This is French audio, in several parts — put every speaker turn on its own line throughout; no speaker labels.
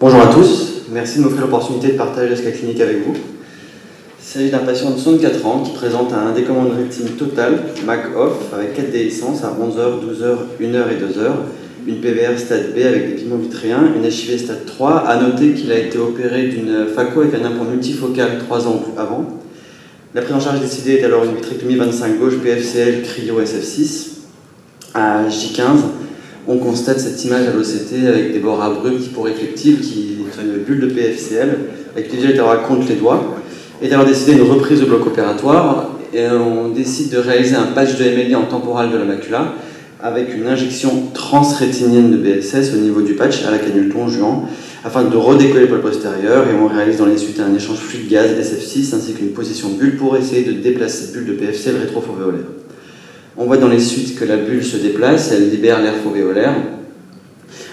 Bonjour à tous, merci de m'offrir l'opportunité de partager ce cas clinique avec vous. Il s'agit d'un patient de 64 ans qui présente un décommandement de rétine total, MAC-OFF, avec 4 déhiscences à 11h, 12h, 1h et 2h, une PVR stade B avec des pigments vitréens, une HIV stade 3. À noter qu'il a été opéré d'une phaco avec un implant multifocal 3 ans avant. La prise en charge décidée est alors une vitrectomie 25 gauche, PFCL, cryo SF6. À J15, on constate cette image à l'OCT avec des bords abrupts hyporeflectifs qui sont une bulle de PFCL avec des est alors contre les doigts. Est alors décidé une reprise de bloc opératoire et on décide de réaliser un patch de MLI en temporal de la macula avec une injection transrétinienne de BSS au niveau du patch à la canule Tonjuan afin de redécoller le pôle postérieur, et on réalise dans les suites un échange fluide gaz SF6 ainsi qu'une position bulle pour essayer de déplacer cette bulle de PFCL rétrofovéolaire. On voit dans les suites que la bulle se déplace, elle libère l'air fovéolaire.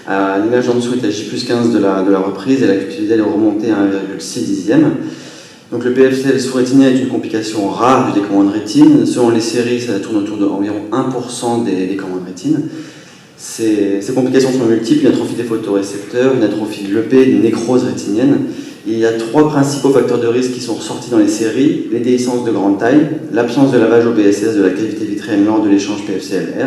L'image en dessous est à J+15 de la reprise et l'acuité est remontée à 1,6 dixième. Donc le PFCL sous-rétinien est une complication rare du décommandement de rétine. Selon les séries, ça tourne autour d'environ 1% des décommandements de rétine. Ces complications sont multiples, une atrophie des photorécepteurs, une atrophie de l'EP, une nécrose rétinienne. Il y a 3 principaux facteurs de risque qui sont ressortis dans les séries: les déhiscences de grande taille, l'absence de lavage au BSS de la cavité vitréenne lors de l'échange PFCL-R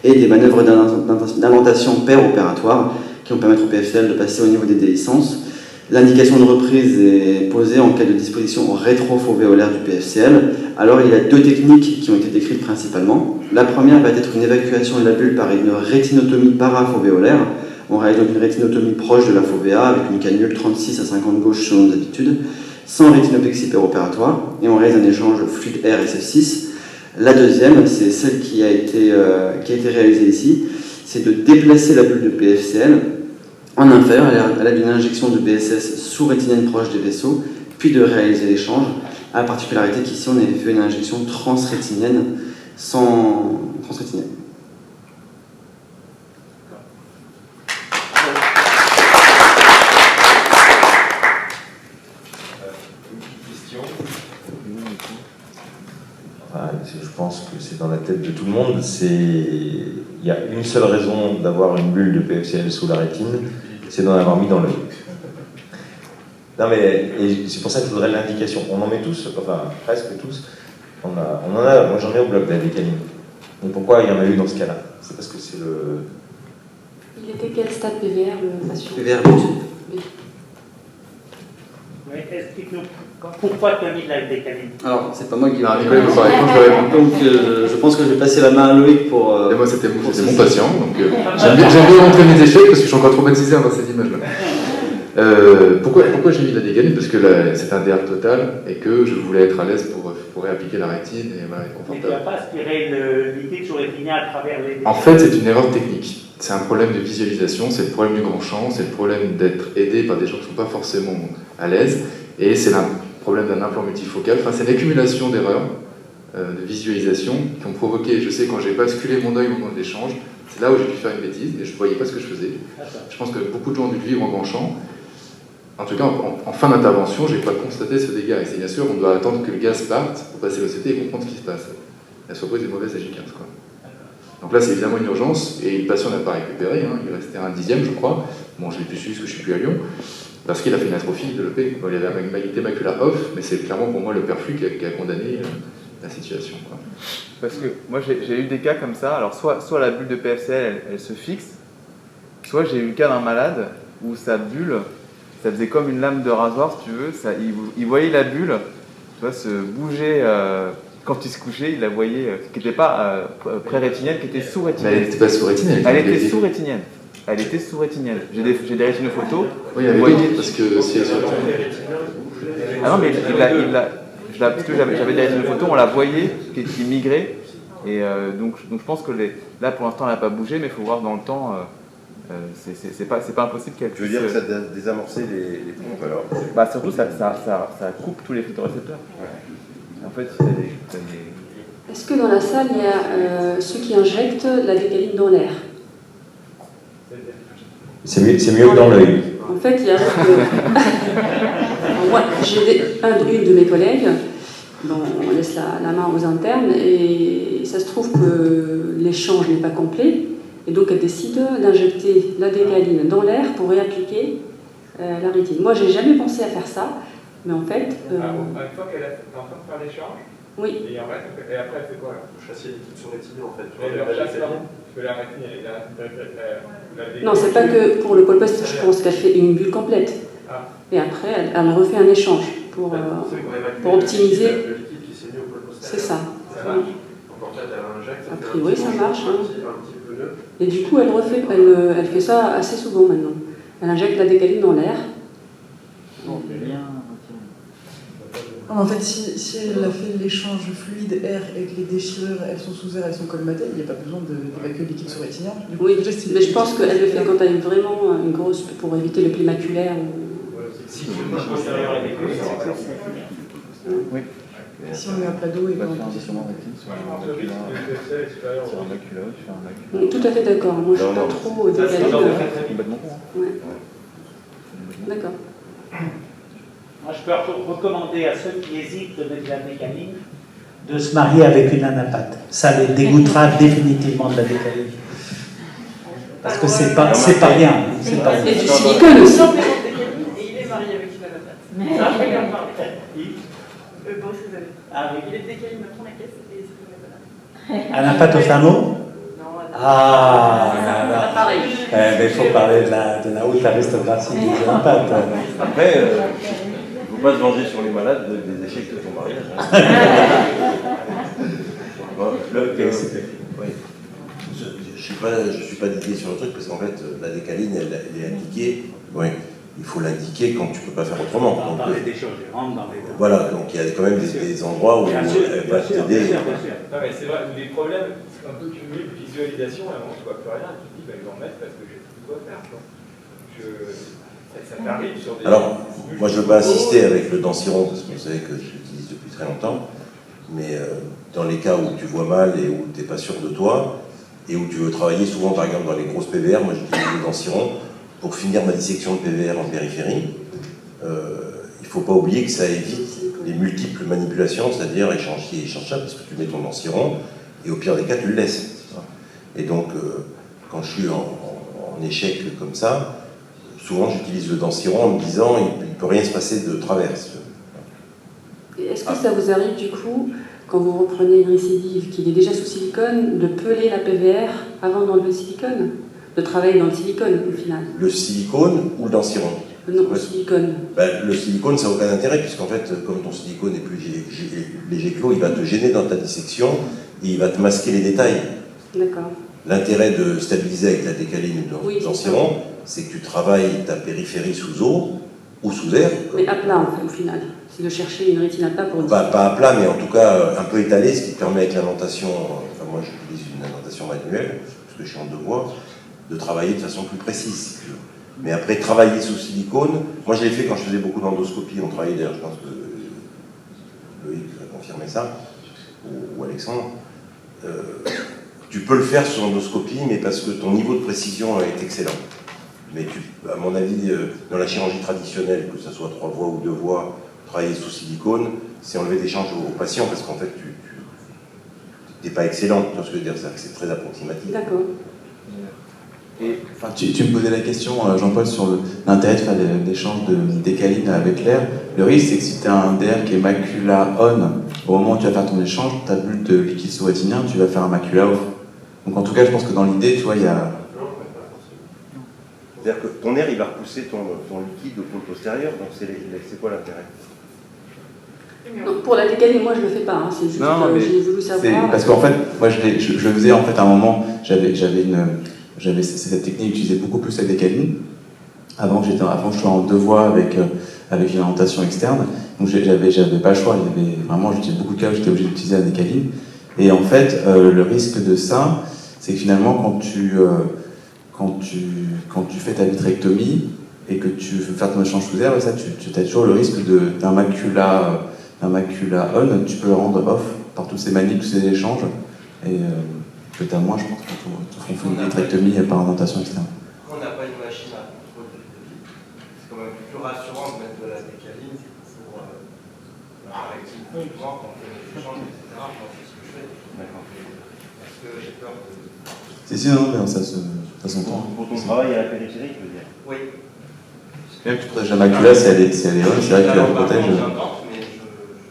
et des manœuvres d'indentation péropératoire qui vont permettre au PFCL de passer au niveau des déhiscences. L'indication de reprise est posée en cas de disposition rétrofovéolaire du PFCL. Alors il y a 2 techniques qui ont été décrites principalement. La première va être une évacuation de la bulle par une rétinotomie parafovéolaire. On réalise donc une rétinotomie proche de la fovea avec une canule 36 à 50 gauche selon nos habitudes, sans rétinopexie péropératoire, et on réalise un échange fluide R SF6. La deuxième, c'est celle qui a été réalisée ici, c'est de déplacer la bulle de PFCL en inférieur à l'aide d'une injection de BSS sous-rétinienne proche des vaisseaux, puis de réaliser l'échange, à la particularité qu'ici on avait fait une injection transrétinienne sans transrétinienne.
Je pense que c'est dans la tête de tout le monde. Il y a une seule raison d'avoir une bulle de PFCL sous la rétine, c'est d'en avoir mis dans l'œil. Non mais c'est pour ça que je voudrais l'indication. On en met tous, enfin presque tous. On en a. Moi j'en ai au bloc de la décaline. Mais pourquoi il y en a eu dans ce cas-là? C'est parce que c'est le.
Il était quel stade PVR le patient?
PVR but.
Oui, explique-nous. Pourquoi tu as mis de la décaline?
Alors, c'est pas moi qui va Nicolas peut pas répondre, donc je pense que je vais passer la main à Loïc pour...
Et moi, c'était mon patient, donc j'aime bien montrer mes échecs parce que je suis encore traumatisé par cette image-là. Pourquoi j'ai mis de la décaline? Parce que c'est un DR total et que je voulais être à l'aise pour réappliquer la rétine et voilà, être
Mais tu
confortable.
n'as pas aspiré le liquide sur les rétinien à travers les...
En fait, c'est une erreur technique. C'est un problème de visualisation, c'est le problème du grand champ, c'est le problème d'être aidé par des gens qui ne sont pas forcément à l'aise, et c'est le problème d'un implant multifocal. Enfin, c'est une accumulation d'erreurs de visualisation qui ont provoqué, je sais, quand j'ai basculé mon œil au moment de l'échange, c'est là où j'ai pu faire une bêtise et je ne voyais pas ce que je faisais. Je pense que beaucoup de gens ont dû le vivre en grand champ. En tout cas, en fin d'intervention, je n'ai pas constaté ce dégât. Et c'est bien sûr, on doit attendre que le gaz parte pour passer l'OCT et comprendre ce qui se passe. La surprise est mauvaise à J15, quoi. Donc là, c'est évidemment une urgence, et le patient n'a pas récupéré, hein, il restait un dixième, je crois. Bon, je l'ai plus su parce que je suis plus à Lyon, parce qu'il a fait une atrophie de l'EP. Bon, il avait une magnité macula off, mais c'est clairement pour moi le perflux qui a condamné la situation, quoi.
Parce que moi, j'ai eu des cas comme ça. Alors, soit la bulle de PFCL, elle se fixe, soit j'ai eu le cas d'un malade où sa bulle, ça faisait comme une lame de rasoir, si tu veux. Il voyait la bulle, tu vois, se bouger. Quand il se couchait, il la voyait, qui n'était pas pré-rétinienne, qui était sous-rétinienne.
Mais elle n'était pas sous-rétinienne.
Elle était sous-rétinienne. Elle était sous-rétinienne. J'ai des rétinophotos.
Oui, elle voyait, parce que si elle se...
Ah non, mais parce que j'avais des rétinophotos, on la voyait, qui migrait. Et donc je pense que là, pour l'instant, elle n'a pas bougé, mais il faut voir dans le temps. C'est pas impossible qu'elle puisse...
Tu veux dire que ça a désamorcé les pompes alors?
Bah surtout, ça coupe tous les photorécepteurs.
Ouais.
En fait, il y a des...
Est-ce que dans la salle, il y a ceux qui injectent la décaline dans l'air?
C'est mieux que dans l'œil.
En fait, il y a... Moi, j'ai une de mes collègues, bon, on laisse la main aux internes, et ça se trouve que l'échange n'est pas complet, et donc elle décide d'injecter la décaline dans l'air pour réappliquer la rétine. Moi, j'ai jamais pensé à faire ça, mais en fait...
Une fois qu'elle est en train de faire l'échange,
oui.
Et après, elle fait quoi?
Pour chasser les types sur rétinée en fait.
Elle leur chasse pas, parce que la rétine, elle est là.
Non, c'est pas que pour le pôle post, je pense qu'elle fait une bulle complète.
Ah.
Et après, elle me refait un échange pour optimiser.
Le liquide qui s'est mis au pôle postérieur.
C'est ça.
Ça marche.
Donc en fait, elle injecte, ça
A
fait
priori, ça marche.
un petit peu nœud.
Et du coup, elle fait ça assez souvent maintenant. Elle injecte la décaline dans l'air.
En fait, si elle a fait l'échange fluide air et que les déchirures, elles sont sous air, elles sont colmatées, il n'y a pas besoin d'évacuer le liquide sous-rétinien.
Oui, mais je pense qu'elle le fait quand elle a vraiment une grosse, pour éviter le pli maculaire.
Si le pôle postérieur est découvert,
Oui.
Si on met un plat d'eau et
On va
qu'on
faire un positionnement rétine sur un macula, tu fais un macula.
Tout à fait d'accord. Moi, je ne suis pas trop décalée.
Complètement con.
Ouais. D'accord.
moi je peux recommander à ceux qui hésitent de mettre de la décaline
de se marier avec une anapathe. Ça les dégoûtera définitivement de la décaline. Parce que c'est pas rien. C'est pas
Et
rien.
du silicone aussi.
Et il est marié avec une anapathe. Boris Cézanne.
Ah oui.
Il est décaline, il prend la caisse et c'est comme la
Anapathe ophtalmo?
Non,
Ah, là, là.
Pareil.
Mais il faut parler de la haute aristocratie des anapathes.
Après, il ne faut pas se venger sur les malades des échecs de ton mariage. Oui. Je ne suis pas indiqué sur le truc parce qu'en fait, la décaline, elle est indiquée. Oui. Il faut l'indiquer quand tu ne peux pas faire autrement. Donc,
dans les déchanges, rentre dans les...
voilà, donc il y a quand même des endroits où elle va t'aider.
Non, mais c'est vrai, des problèmes un peu cumulés de visualisation, à un moment, tu ne vois plus rien, tu te dis, bah, ils vont en mettre parce que je sais plus quoi faire. Ça t'arrive sur des...
Alors, moi je ne veux pas insister avec le Danciron, parce que vous savez que je l'utilise depuis très longtemps, mais dans les cas où tu vois mal et où tu n'es pas sûr de toi, et où tu veux travailler souvent, par exemple, dans les grosses PVR, moi j'utilise le Danciron pour finir ma dissection de PVR en périphérie. Il ne faut pas oublier que ça évite les multiples manipulations, c'est-à-dire échange-ci et échange-ça, parce que tu mets ton Danciron, et au pire des cas, tu le laisses. Et donc, quand je suis en échec comme ça, souvent j'utilise le Danciron en me disant il ne peut rien se passer de traverse.
Est-ce que ça vous arrive du coup, quand vous reprenez une récidive, qu'il est déjà sous silicone, de peler la PVR avant d'enlever le silicone? De travailler dans le silicone au final?
Le silicone ou le Danciron?
Non, le silicone.
Ben, le silicone, ça n'a aucun intérêt, puisqu'en fait, comme ton silicone est plus léger que l'eau, il va te gêner dans ta dissection et il va te masquer les détails.
D'accord.
L'intérêt de stabiliser avec la décaline ou le Danciron, c'est que tu travailles ta périphérie sous eau ou sous air.
Mais à plat, en fait, au final. C'est de chercher une rétine à plat pour...
Pas à plat, mais en tout cas un peu étalé, ce qui te permet avec l'annotation, enfin moi j'utilise une annotation manuelle, parce que je suis en deux voies, de travailler de façon plus précise, si tu veux. Mais après, travailler sous silicone, moi je l'ai fait quand je faisais beaucoup d'endoscopie, on travaillait d'ailleurs, je pense que Loïc va confirmer ça, ou Alexandre. Tu peux le faire sous endoscopie, mais parce que ton niveau de précision est excellent. Mais à mon avis, dans la chirurgie traditionnelle, que ce soit 3 voies ou 2 voies, travailler sous silicone, c'est enlever des changes aux patients, parce qu'en fait, tu n'es pas excellent, tu vois ce que je veux dire, c'est très approximatif.
D'accord.
Et, enfin, tu me posais la question, Jean-Paul, sur l'intérêt de faire l'échange de décaline avec l'air. Le risque, c'est que si tu as un DR qui est macula on, au moment où tu vas faire ton échange, ta bulle de liquide sous-rétinien, tu vas faire un macula off. Donc en tout cas, je pense que dans l'idée, tu vois, il y a...
C'est-à-dire que ton air, il va repousser ton liquide au pôle postérieur, donc c'est quoi l'intérêt?
Non, pour la décaline, moi je le fais pas, hein. C'est juste que j'ai voulu savoir.
Parce qu'en fait, moi je le faisais en fait à un moment, j'avais cette technique, j'utilisais beaucoup plus la décaline. Avant que je sois en 2 voies avec une orientation externe, donc j'avais pas le choix. Vraiment, j'utilisais beaucoup de cas où j'étais obligé d'utiliser la décaline. Et en fait, le risque de ça, c'est que finalement, quand tu fais ta vitrectomie et que tu veux faire ton échange sous air, ça, tu as toujours le risque d'un macula on, tu peux le rendre off par toutes ces manips, tous ces échanges. Et totalement, je pense qu'on fait une vitrectomie par orientation externe.
On n'a pas une machine à contrôle de vie. C'est quand même plus rassurant de mettre de la décaline pour la rétine. Quand on fait des échanges, etc., je pense que c'est ce que je fais. D'accord. Parce que j'ai peur de...
Non, ça s'entend.
Pour ton travail à la périphérie, tu veux dire?
Oui.
Même tu protèges la macula, si elle est bonne, c'est vrai que tu la protèges.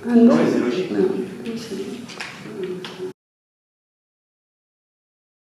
Ah non,
c'est logique.
non.